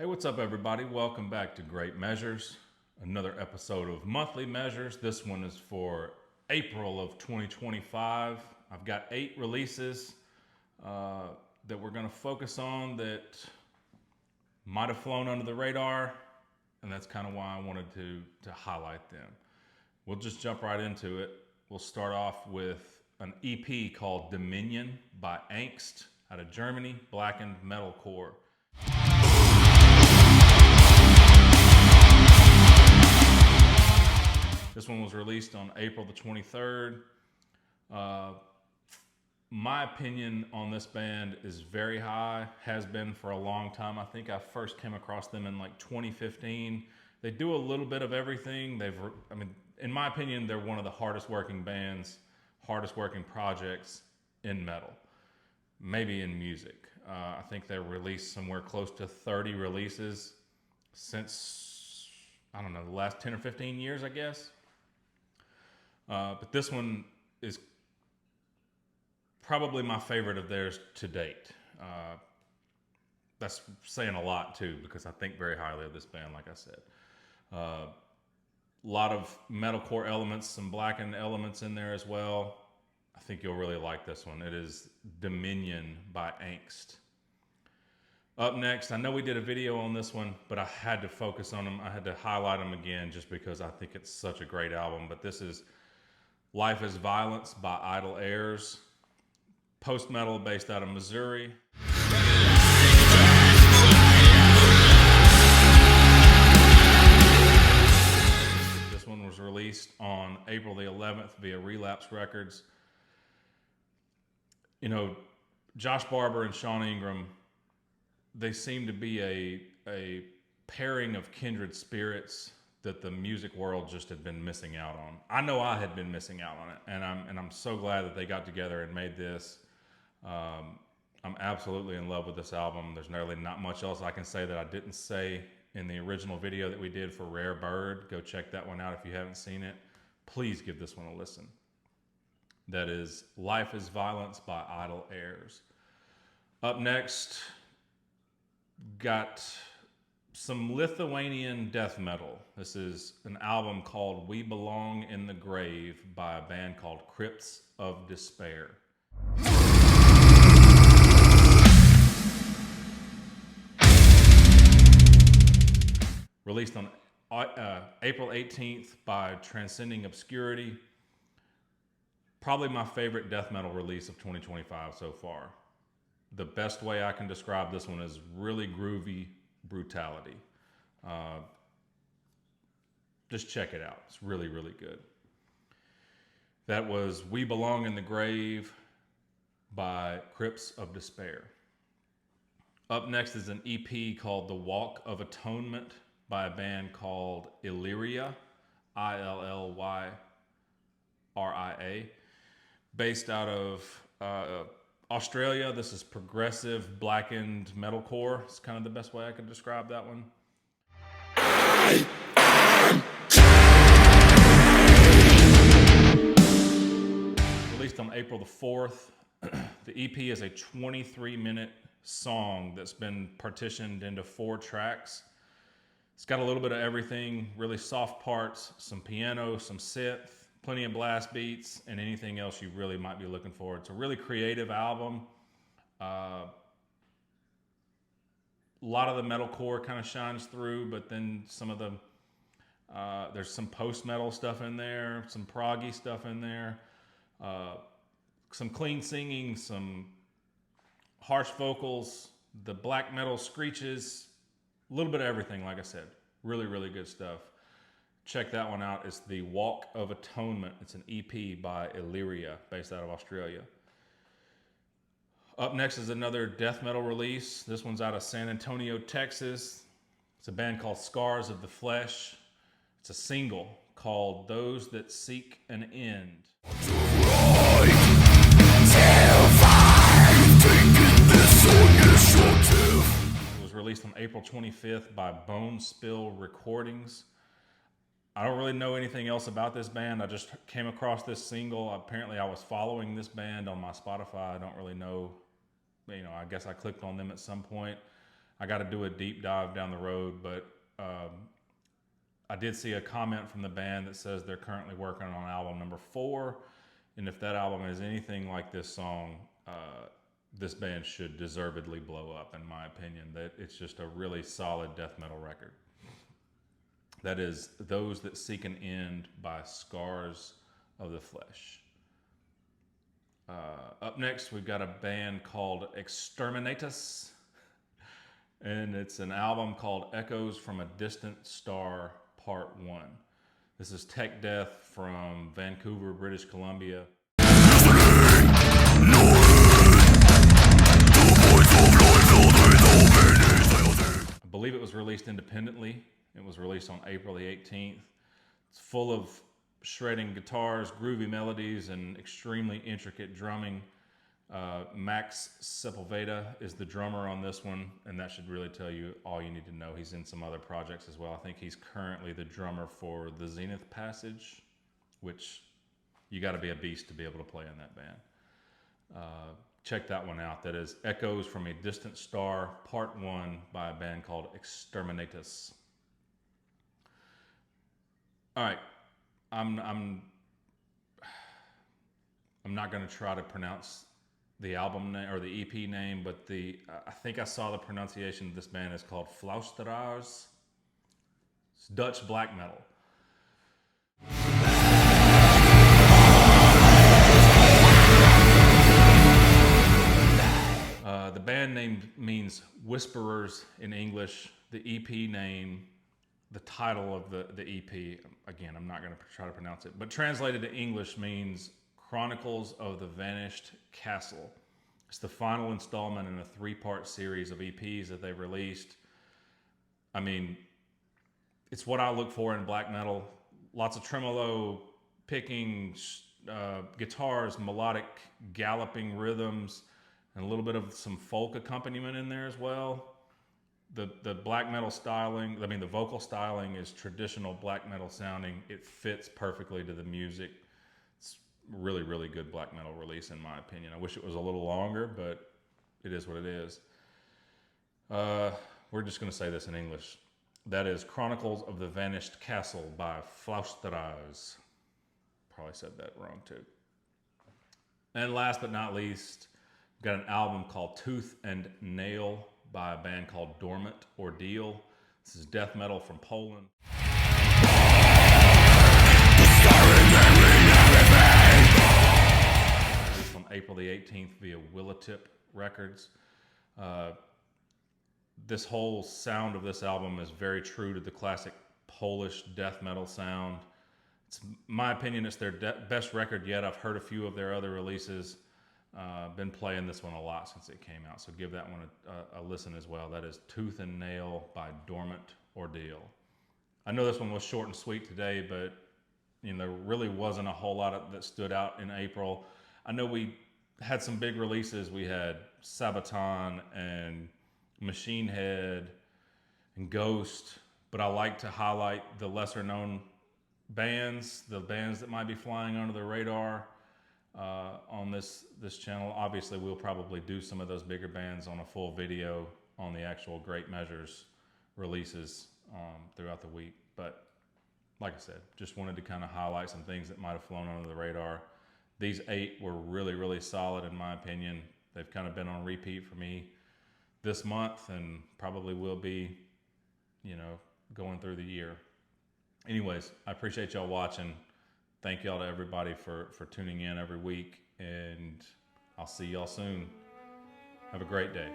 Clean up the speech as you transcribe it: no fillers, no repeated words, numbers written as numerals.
Hey, what's up, everybody? Welcome back to Great Measures, another episode of Monthly Measures. This one is for April of 2025. I've got 8 releases that we're going to focus on that might have flown under the radar, and that's kind of why I wanted to highlight them. We'll just jump right into it. We'll start off with an EP called Dominion by Angst out of Germany, blackened metalcore. This one was released on April the 23rd. My opinion on this band is very high, has been for a long time. I think I first came across them in like 2015. They do a little bit of everything. In my opinion, they're one of the hardest working bands, hardest working projects in metal, maybe in music. I think they released somewhere close to 30 releases since, I don't know, the last 10 or 15 years, I guess. But this one is probably my favorite of theirs to date. That's saying a lot too, because I think very highly of this band, like I said. A lot of metalcore elements, some blackened elements in there as well. I think you'll really like this one. It is Dominion by Angst. Up next, I know we did a video on this one, but I had to focus on them. I had to highlight them again just because I think it's such a great album. But this is Life is Violence by Idle Heirs. Post-metal based out of Missouri. This one was released on April the 11th via Relapse Records. You know, Josh Barber and Sean Ingram, they seem to be a pairing of kindred spirits that the music world just had been missing out on. I know I had been missing out on it, and I'm so glad that they got together and made this. I'm absolutely in love with this album. There's nearly not much else I can say that I didn't say in the original video that we did for Rare Bird. Go check that one out if you haven't seen it. Please give this one a listen. That is Life is Violence by Idle Heirs. Up next, got some Lithuanian death metal. This is an album called We Belong in the Grave by a band called Crypts of Despair. Released on April 18th by Transcending Obscurity. Probably my favorite death metal release of 2025 so far. The best way I can describe this one is really groovy brutality. Just check it out. It's really, really good. That was We Belong in the Grave by Crypts of Despair. Up next is an EP called The Walk of Atonement by a band called Yria, Illyrria, based out of Australia. This is progressive blackened metalcore. It's kind of the best way I could describe that one. Released on April the 4th. The EP is a 23-minute song that's been partitioned into 4 tracks. It's got a little bit of everything, really soft parts, some piano, some synth, plenty of blast beats, and anything else you really might be looking for. It's a really creative album. A lot of the metalcore kind of shines through, but then some of the there's some post-metal stuff in there, some proggy stuff in there, some clean singing, some harsh vocals, the black metal screeches, a little bit of everything, like I said. Really, really good stuff. Check that one out. It's The Walk of Atonement. It's an EP by Yria, based out of Australia. Up next is another death metal release. This one's out of San Antonio, Texas. It's a band called Scars of the Flesh. It's a single called Those That Seek an End. It was released on April 25th by Bone Spill Recordings. I don't really know anything else about this band. I just came across this single. Apparently I was following this band on my Spotify. I don't really know, I guess I clicked on them at some point. I got to do a deep dive down the road, but I did see a comment from the band that says they're currently working on album number 4, and if that album is anything like this song, this band should deservedly blow up, in my opinion. That it's just a really solid death metal record. That is Those That Seek an End by Scars of the Flesh. Up next, we've got a band called Exterminatus, and it's an album called Echoes from a Distant Star Part 1. This is tech death from Vancouver, British Columbia. I believe it was released independently. It was released on April the 18th. It's full of shredding guitars, groovy melodies, and extremely intricate drumming. Max Sepulveda is the drummer on this one, and that should really tell you all you need to know. He's in some other projects as well. I think he's currently the drummer for the Zenith Passage, which you got to be a beast to be able to play in that band. Check that one out. That is Echoes from a Distant Star Part 1 by a band called Exterminatus. All right, I'm not going to try to pronounce the album name or the EP name, but I think I saw the pronunciation of this band is called Fluster. It's Dutch black metal. The band name means whisperers in English. The EP name, the title of the EP, again, I'm not going to try to pronounce it, but translated to English means Chronicles of the Vanished Castle. It's the final installment in a 3-part series of EPs that they've released. I mean, it's what I look for in black metal. Lots of tremolo picking, guitars, melodic galloping rhythms, and a little bit of some folk accompaniment in there as well. The black metal styling, the vocal styling is traditional black metal sounding. It fits perfectly to the music. It's really, really good black metal release in my opinion. I wish it was a little longer, but it is what it is. We're just going to say this in English. That is Chronicles of the Vanished Castle by Fluster. Probably said that wrong too. And last but not least, we've got an album called Tooth and Nail by a band called Dormant Ordeal. This is death metal from Poland. Released on April the 18th via Willowtip Records. This whole sound of this album is very true to the classic Polish death metal sound. It's, in my opinion, it's their best record yet. I've heard a few of their other releases. Been playing this one a lot since it came out, so give that one a listen as well. That is Tooth and Nail by Dormant Ordeal. I know this one was short and sweet today, but there really wasn't a whole lot that stood out in April. I know we had some big releases. We had Sabaton and Machine Head and Ghost, but I like to highlight the lesser known bands, the bands that might be flying under the radar. On this channel. Obviously, we'll probably do some of those bigger bands on a full video on the actual Great Measures releases throughout the week. But like I said, just wanted to kind of highlight some things that might have flown under the radar. These 8 were really, really solid in my opinion. They've kind of been on repeat for me this month and probably will be, going through the year. Anyways, I appreciate y'all watching. Thank y'all to everybody for tuning in every week, and I'll see y'all soon. Have a great day.